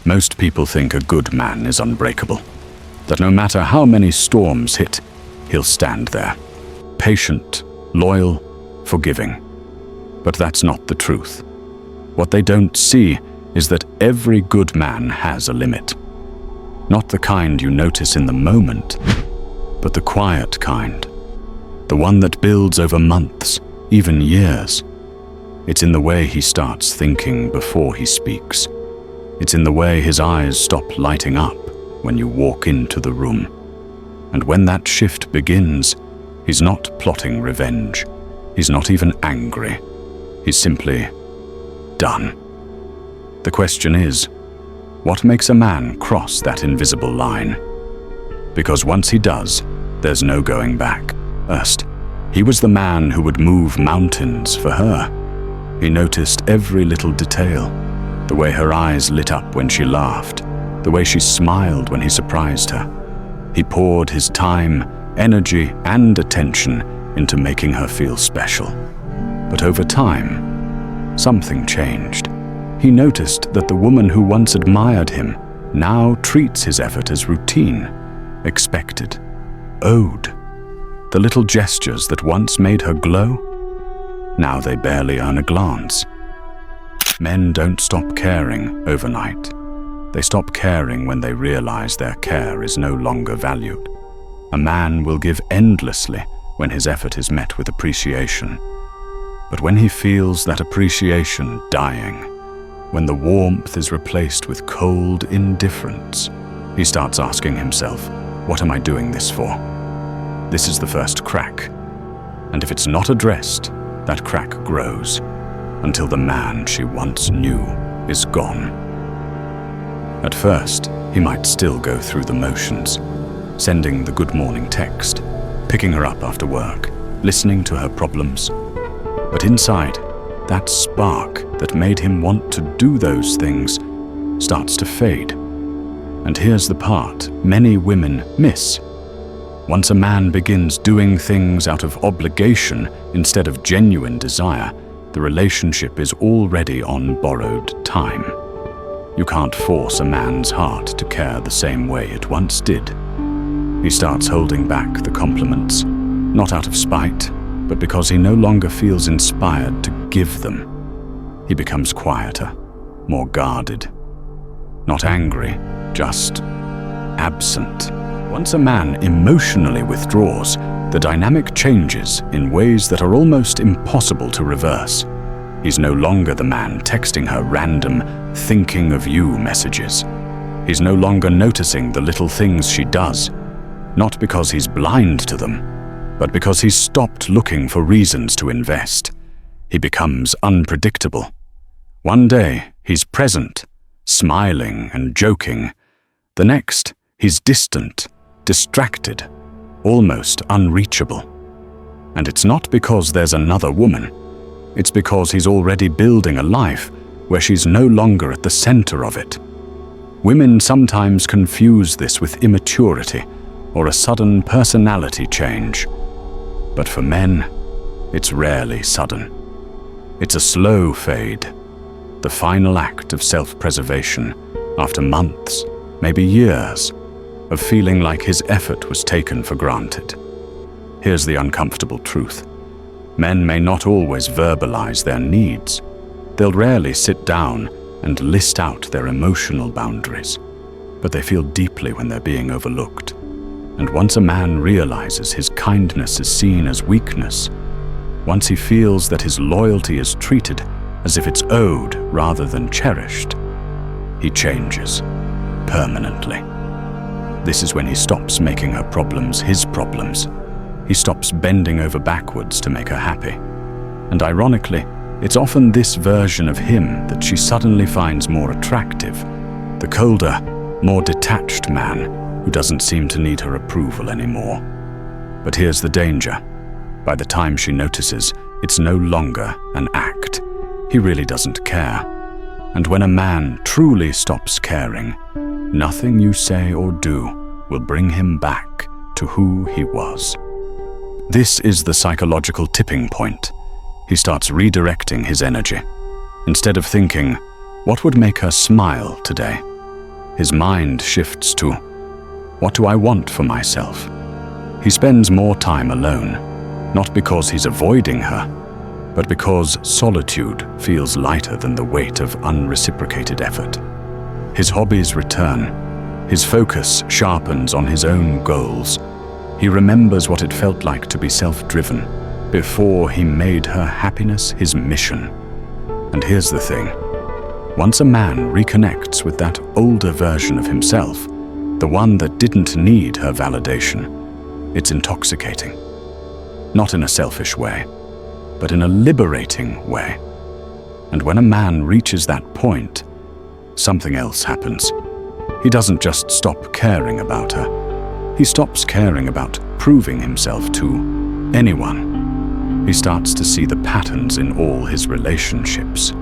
Most people think a good man is unbreakable, that no matter how many storms hit, he'll stand there, patient, loyal, forgiving. But that's not the truth. What they don't see is that every good man has a limit. Not the kind you notice in the moment, but the quiet kind. The one that builds over months, even years. It's in the way he starts thinking before he speaks. It's in the way his eyes stop lighting up when you walk into the room. And when that shift begins, he's not plotting revenge. He's not even angry. He's simply done. The question is, what makes a man cross that invisible line? Because once he does, there's no going back. First, he was the man who would move mountains for her. He noticed every little detail, the way her eyes lit up when she laughed, the way she smiled when he surprised her. He poured his time, energy, and attention into making her feel special. But over time, something changed. He noticed that the woman who once admired him now treats his effort as routine, expected, owed. The little gestures that once made her glow, now they barely earn a glance. Men don't stop caring overnight. They stop caring when they realize their care is no longer valued. A man will give endlessly when his effort is met with appreciation. But when he feels that appreciation dying, when the warmth is replaced with cold indifference, he starts asking himself, what am I doing this for? This is the first crack. And if it's not addressed, that crack grows until the man she once knew is gone. At first, he might still go through the motions, sending the good morning text, picking her up after work, listening to her problems. But inside, that spark that made him want to do those things starts to fade. And here's the part many women miss. Once a man begins doing things out of obligation instead of genuine desire, the relationship is already on borrowed time. You can't force a man's heart to care the same way it once did. He starts holding back the compliments, not out of spite, but because he no longer feels inspired to give them. He becomes quieter, more guarded. Not angry, just absent. Once a man emotionally withdraws, the dynamic changes in ways that are almost impossible to reverse. He's no longer the man texting her random thinking of you messages. He's no longer noticing the little things she does, not because he's blind to them, but because he's stopped looking for reasons to invest. He becomes unpredictable. One day, he's present, smiling and joking. The next, he's distant, distracted, almost unreachable. And it's not because there's another woman. It's because he's already building a life where she's no longer at the center of it. Women sometimes confuse this with immaturity or a sudden personality change. But for men, it's rarely sudden. It's a slow fade, the final act of self-preservation after months, maybe years, of feeling like his effort was taken for granted. Here's the uncomfortable truth. Men may not always verbalize their needs. They'll rarely sit down and list out their emotional boundaries, but they feel deeply when they're being overlooked. And once a man realizes his kindness is seen as weakness, once he feels that his loyalty is treated as if it's owed rather than cherished, he changes permanently. This is when he stops making her problems his problems. He stops bending over backwards to make her happy. And ironically, it's often this version of him that she suddenly finds more attractive. The colder, more detached man who doesn't seem to need her approval anymore. But here's the danger. By the time she notices, it's no longer an act. He really doesn't care. And when a man truly stops caring, nothing you say or do will bring him back to who he was. This is the psychological tipping point. He starts redirecting his energy. Instead of thinking, what would make her smile today? His mind shifts to, what do I want for myself? He spends more time alone, not because he's avoiding her, but because solitude feels lighter than the weight of unreciprocated effort. His hobbies return. His focus sharpens on his own goals. He remembers what it felt like to be self-driven before he made her happiness his mission. And here's the thing. Once a man reconnects with that older version of himself, the one that didn't need her validation, it's intoxicating. Not in a selfish way, but in a liberating way. And when a man reaches that point, something else happens. He doesn't just stop caring about her. He stops caring about proving himself to anyone. He starts to see the patterns in all his relationships,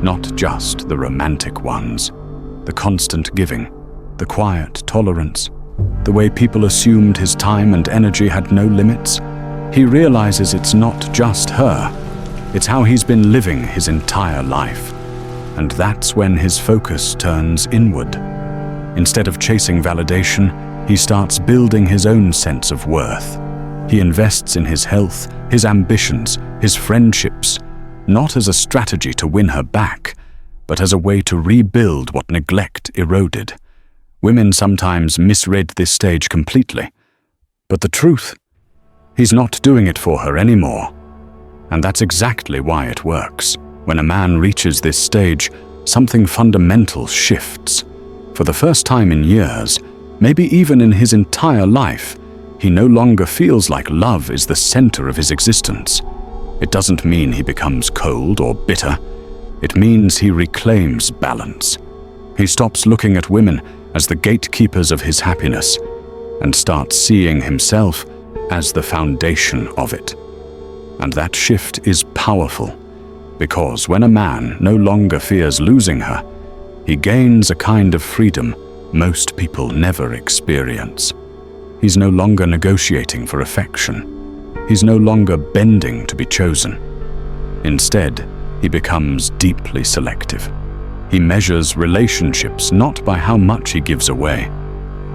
not just the romantic ones, the constant giving, the quiet tolerance, the way people assumed his time and energy had no limits. He realizes it's not just her, it's how he's been living his entire life. And that's when his focus turns inward. Instead of chasing validation, he starts building his own sense of worth. He invests in his health, his ambitions, his friendships, not as a strategy to win her back, but as a way to rebuild what neglect eroded. Women sometimes misread this stage completely. But the truth, he's not doing it for her anymore. And that's exactly why it works. When a man reaches this stage, something fundamental shifts. For the first time in years, maybe even in his entire life, he no longer feels like love is the center of his existence. It doesn't mean he becomes cold or bitter. It means he reclaims balance. He stops looking at women as the gatekeepers of his happiness and starts seeing himself as the foundation of it. And that shift is powerful, because when a man no longer fears losing her, he gains a kind of freedom most people never experience. He's no longer negotiating for affection. He's no longer bending to be chosen. Instead, he becomes deeply selective. He measures relationships not by how much he gives away,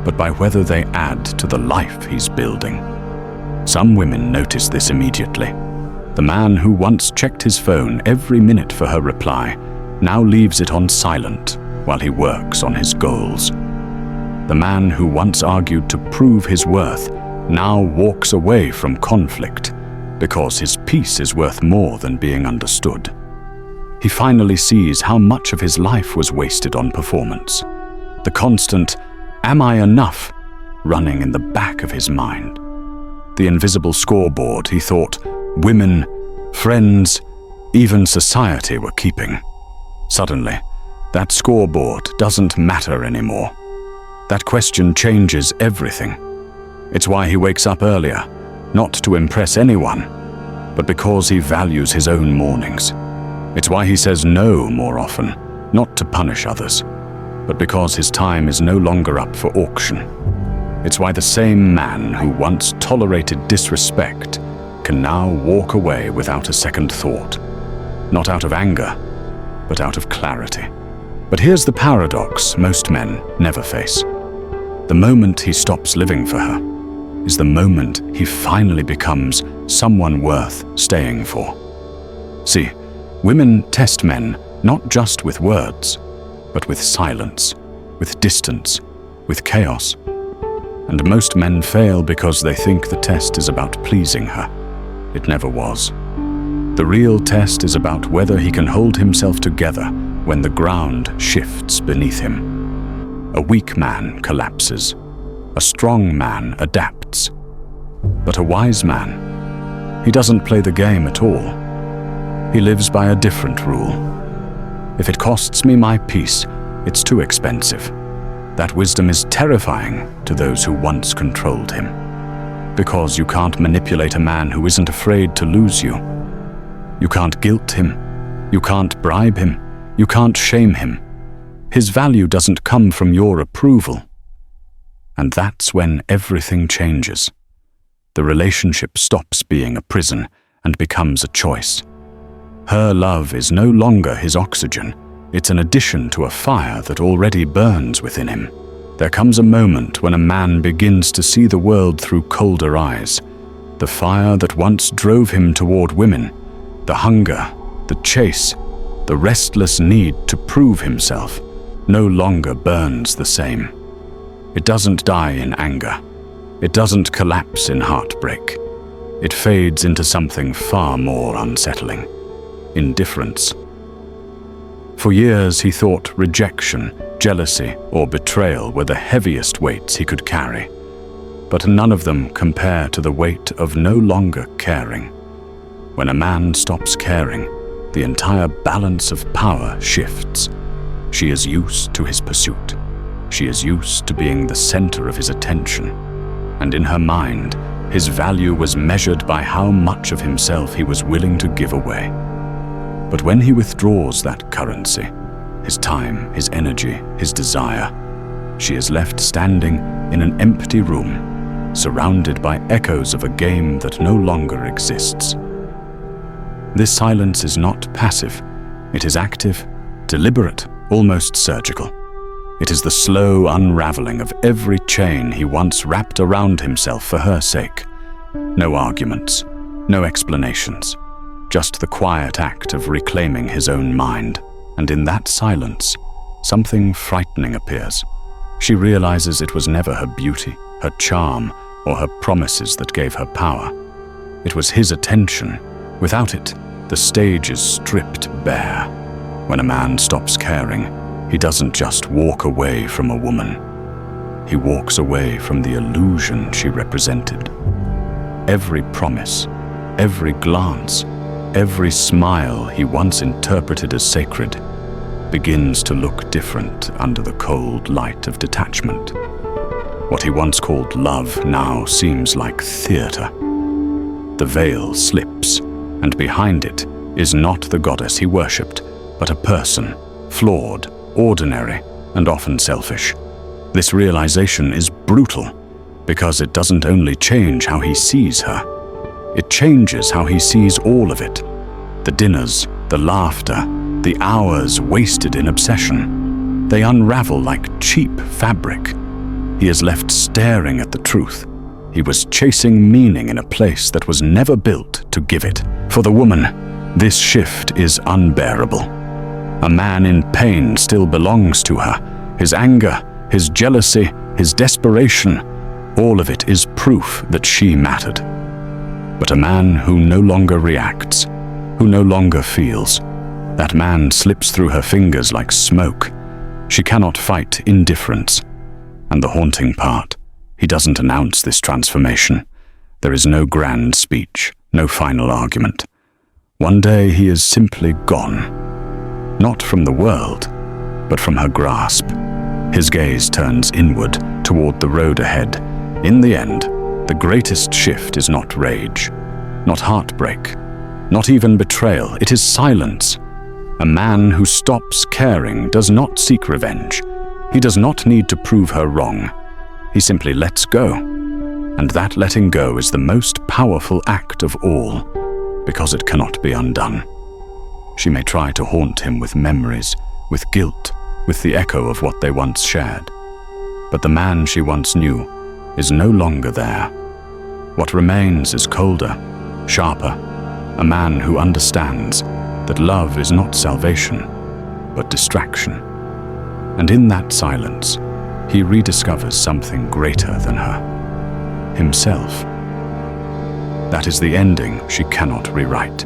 but by whether they add to the life he's building. Some women notice this immediately. The man who once checked his phone every minute for her reply now leaves it on silent while he works on his goals. The man who once argued to prove his worth now walks away from conflict because his peace is worth more than being understood. He finally sees how much of his life was wasted on performance. The constant, "Am I enough?" running in the back of his mind. The invisible scoreboard he thought women, friends, even society were keeping. Suddenly, that scoreboard doesn't matter anymore. That question changes everything. It's why he wakes up earlier, not to impress anyone, but because he values his own mornings. It's why he says no more often, not to punish others, but because his time is no longer up for auction. It's why the same man who once tolerated disrespect can now walk away without a second thought, not out of anger, but out of clarity. But here's the paradox most men never face. The moment he stops living for her is the moment he finally becomes someone worth staying for. See, women test men not just with words, but with silence, with distance, with chaos. And most men fail because they think the test is about pleasing her. It never was. The real test is about whether he can hold himself together when the ground shifts beneath him. A weak man collapses. A strong man adapts. But a wise man, he doesn't play the game at all. He lives by a different rule. If it costs me my peace, it's too expensive. That wisdom is terrifying to those who once controlled him. Because you can't manipulate a man who isn't afraid to lose you. You can't guilt him. You can't bribe him. You can't shame him. His value doesn't come from your approval. And that's when everything changes. The relationship stops being a prison and becomes a choice. Her love is no longer his oxygen. It's an addition to a fire that already burns within him. There comes a moment when a man begins to see the world through colder eyes. The fire that once drove him toward women, the hunger, the chase, the restless need to prove himself, no longer burns the same. It doesn't die in anger. It doesn't collapse in heartbreak. It fades into something far more unsettling: indifference. For years he thought rejection, jealousy, or betrayal were the heaviest weights he could carry. But none of them compare to the weight of no longer caring. When a man stops caring, the entire balance of power shifts. She is used to his pursuit. She is used to being the center of his attention. And in her mind, his value was measured by how much of himself he was willing to give away. But when he withdraws that currency, his time, his energy, his desire, she is left standing in an empty room, surrounded by echoes of a game that no longer exists. This silence is not passive. It is active, deliberate, almost surgical. It is the slow unraveling of every chain he once wrapped around himself for her sake. No arguments, no explanations, just the quiet act of reclaiming his own mind. And in that silence, something frightening appears. She realizes it was never her beauty, her charm, or her promises that gave her power. It was his attention. Without it, the stage is stripped bare. When a man stops caring, he doesn't just walk away from a woman. He walks away from the illusion she represented. Every promise, every glance, every smile he once interpreted as sacred begins to look different under the cold light of detachment. What he once called love now seems like theater. The veil slips, and behind it is not the goddess he worshipped, but a person, flawed, ordinary, and often selfish. This realization is brutal, because it doesn't only change how he sees her, it changes how he sees all of it. The dinners, the laughter, the hours wasted in obsession. They unravel like cheap fabric. He is left staring at the truth. He was chasing meaning in a place that was never built to give it. For the woman, this shift is unbearable. A man in pain still belongs to her. His anger, his jealousy, his desperation, all of it is proof that she mattered. But a man who no longer reacts, who no longer feels, that man slips through her fingers like smoke. She cannot fight indifference. And the haunting part, he doesn't announce this transformation. There is no grand speech, no final argument. One day he is simply gone. Not from the world, but from her grasp. His gaze turns inward, toward the road ahead. In the end, the greatest shift is not rage, not heartbreak, not even betrayal. It is silence. A man who stops caring does not seek revenge. He does not need to prove her wrong. He simply lets go. And that letting go is the most powerful act of all, because it cannot be undone. She may try to haunt him with memories, with guilt, with the echo of what they once shared. But the man she once knew is no longer there. What remains is colder, sharper, a man who understands that love is not salvation, but distraction. And in that silence, he rediscovers something greater than her, himself. That is the ending she cannot rewrite.